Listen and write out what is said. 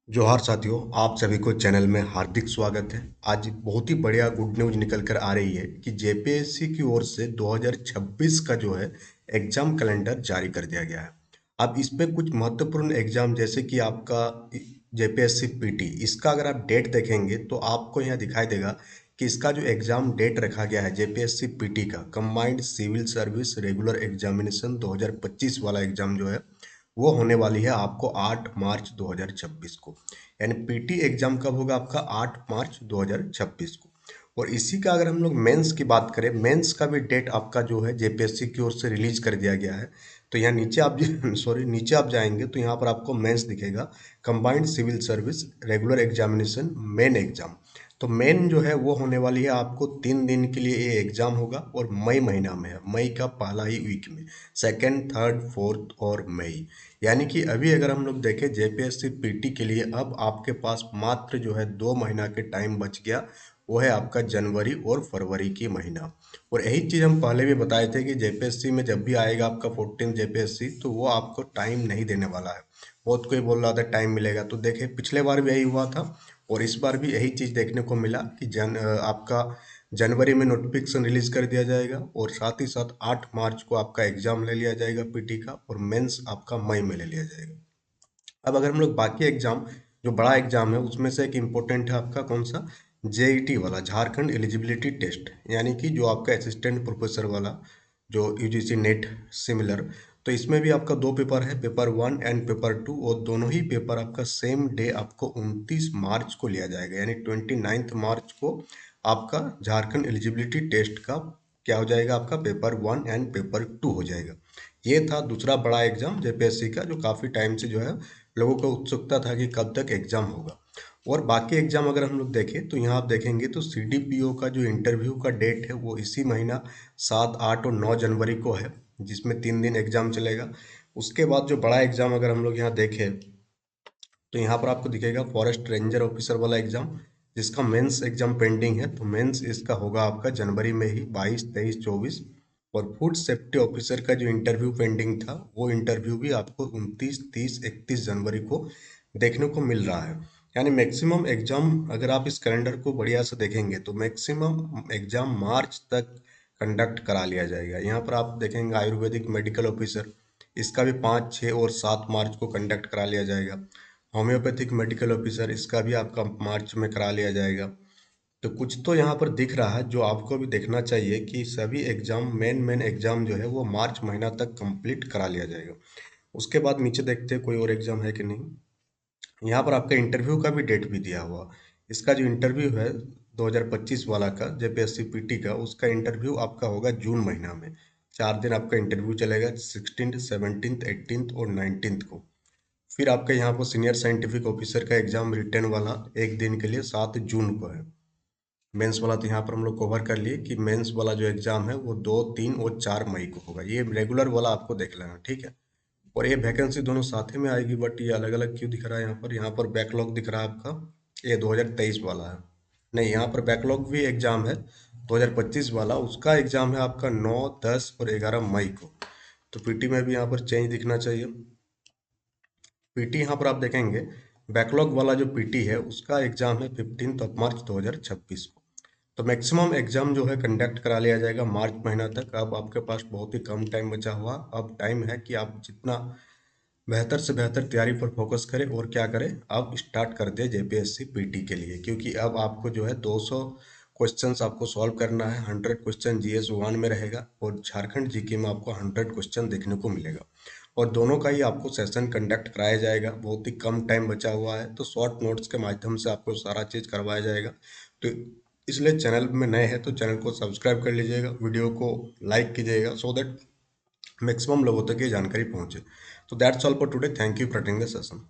जोहार साथियों, आप सभी को चैनल में हार्दिक स्वागत है। आज बहुत ही बढ़िया गुड न्यूज निकल कर आ रही है कि जेपीएससी की ओर से 2026 का जो है एग्जाम कैलेंडर जारी कर दिया गया है। अब इस पे कुछ महत्वपूर्ण एग्जाम जैसे कि आपका जेपीएससी पीटी, इसका अगर आप डेट देखेंगे तो आपको यहाँ दिखाई देगा कि इसका जो एग्जाम डेट रखा गया है जेपीएससी पीटी का combined civil service regular examination 2025 वाला एग्जाम जो है वो होने वाली है आपको 8 मार्च 2026 को। यानी पीटी एग्जाम कब होगा आपका 8 मार्च 2026 को। और इसी का अगर हम लोग मेंस की बात करें, मेंस का भी डेट आपका जो है जेपीएससी की ओर से रिलीज कर दिया गया है। तो यहाँ नीचे आप सॉरी नीचे आप जाएंगे तो यहाँ पर आपको मेंस दिखेगा, combined civil service regular examination main exam. तो मेन जो है वो होने वाली है आपको 3 दिन के लिए ये एग्जाम होगा और मई महीना में है, मई का पहला ही वीक में, सेकेंड थर्ड फोर्थ और मई। यानी कि अभी अगर हम लोग देखें जेपीएससी पीटी के लिए अब आपके पास मात्र जो है 2 महीना के टाइम बच गया। वो है आपका जनवरी और फरवरी की महीना। और यही चीज़ हम पहले भी बताए थे कि जेपीएससी में जब भी आएगा आपका 14 जेपीएससी तो वो आपको टाइम नहीं देने वाला है। बहुत कोई बोल रहा था टाइम मिलेगा, तो देखे पिछले बार भी यही हुआ था और इस बार भी यही चीज़ देखने को मिला कि आपका जनवरी में नोटिफिकेशन रिलीज कर दिया जाएगा और साथ ही साथ 8 मार्च को आपका एग्जाम ले लिया जाएगा पीटी का और मेंस आपका मई में ले लिया जाएगा। अब अगर हम लोग बाकी एग्जाम, जो बड़ा एग्जाम है उसमें से एक इम्पोर्टेंट है आपका कौन सा, जेईटी वाला, झारखंड एलिजिबिलिटी टेस्ट, यानी कि जो आपका असिस्टेंट प्रोफेसर वाला जो यूजीसी नेट सिमिलर। तो इसमें भी आपका दो पेपर है, पेपर 1 एंड पेपर 2, और दोनों ही पेपर आपका सेम डे आपको 29 मार्च को लिया जाएगा। यानी 29 मार्च को आपका झारखंड एलिजिबिलिटी टेस्ट का क्या हो जाएगा, आपका पेपर 1 एंड पेपर 2 हो जाएगा। ये था दूसरा बड़ा एग्जाम जेपीएससी का जो काफ़ी टाइम से जो है लोगों को उत्सुकता था कि कब तक एग्जाम होगा। और बाकी एग्जाम अगर हम लोग देखें तो यहाँ आप देखेंगे तो सीडीपीओ का जो इंटरव्यू का डेट है वो इसी महीना 7, 8 और 9 जनवरी को है, जिसमें 3 दिन एग्जाम चलेगा। उसके बाद जो बड़ा एग्जाम अगर हम लोग यहाँ देखें तो यहाँ पर आपको दिखेगा फॉरेस्ट रेंजर ऑफिसर वाला एग्जाम, जिसका मेंस एग्जाम पेंडिंग है। तो मेंस इसका होगा आपका जनवरी में ही, 22, 23, 24। और फूड सेफ्टी ऑफिसर का जो इंटरव्यू पेंडिंग था वो इंटरव्यू भी आपको 29, 30, 31 जनवरी को देखने को मिल रहा है। यानी मैक्सिमम एग्जाम अगर आप इस कैलेंडर को बढ़िया से देखेंगे तो मैक्सिमम एग्जाम मार्च तक कंडक्ट करा लिया जाएगा। यहाँ पर आप देखेंगे आयुर्वेदिक मेडिकल ऑफिसर, इसका भी 5, 6 और 7 मार्च को कंडक्ट करा लिया जाएगा। होम्योपैथिक मेडिकल ऑफिसर, इसका भी आपका मार्च में करा लिया जाएगा। तो कुछ तो यहाँ पर दिख रहा है जो आपको भी देखना चाहिए कि सभी एग्जाम मेन मेन एग्जाम जो है वो मार्च महीना तक कंप्लीट करा लिया जाएगा। उसके बाद नीचे देखते हैं कोई और एग्जाम है कि नहीं। यहाँ पर आपका इंटरव्यू का भी डेट भी दिया हुआ। इसका जो इंटरव्यू है 2025 वाला का जेपीएससी पीटी का, उसका इंटरव्यू आपका होगा जून महीना में। 4 दिन आपका इंटरव्यू चलेगा, 16, 17, 18 और 19 को। फिर आपका यहाँ पर सीनियर साइंटिफिक ऑफिसर का एग्जाम रिटर्न वाला एक दिन के लिए 7 जून को है। मेंस वाला तो यहाँ पर हम लोग कवर कर लिए कि मेंस वाला जो एग्जाम है वो 2, 3 और 4 मई को होगा। ये रेगुलर वाला आपको देख लेना, ठीक है। और ये वैकेंसी दोनों साथ ही में आएगी, बट ये अलग अलग क्यों दिख रहा है यहाँ पर, यहाँ पर बैकलॉग दिख रहा है आपका, ये 2023 वाला है। नहीं, यहाँ पर बैकलॉग भी एग्जाम है 2025 वाला, उसका एग्जाम है आपका 9, 10 और 11 मई को। तो पीटी में भी यहाँ पर चेंज दिखना चाहिए। पीटी यहाँ पर आप देखेंगे बैकलॉग वाला जो पीटी है उसका एग्जाम है 15 मार्च 2026 को। तो मैक्सिमम एग्जाम जो है कंडक्ट करा लिया जाएगा मार्च महीना तक। अब आपके पास बहुत ही कम टाइम बचा हुआ, अब टाइम है कि आप जितना बेहतर से बेहतर तैयारी पर फोकस करें और क्या करें, अब स्टार्ट कर दे जेपीएससी पीटी के लिए। क्योंकि अब आपको जो है 200 क्वेश्चंस आपको सॉल्व करना है, 100 क्वेश्चन जीएस 1 में रहेगा और झारखंड जीके में आपको 100 क्वेश्चन देखने को मिलेगा। और दोनों का ही आपको सेशन कंडक्ट कराया जाएगा। बहुत ही कम टाइम बचा हुआ है तो शॉर्ट नोट्स के माध्यम से आपको सारा चीज़ करवाया जाएगा। तो इसलिए चैनल में नए हैं तो चैनल को सब्सक्राइब कर लीजिएगा, वीडियो को लाइक कीजिएगा सो दैट मैक्सिमम लोगों तक ये जानकारी पहुंचे। तो that's all for today, thank you for attending the session.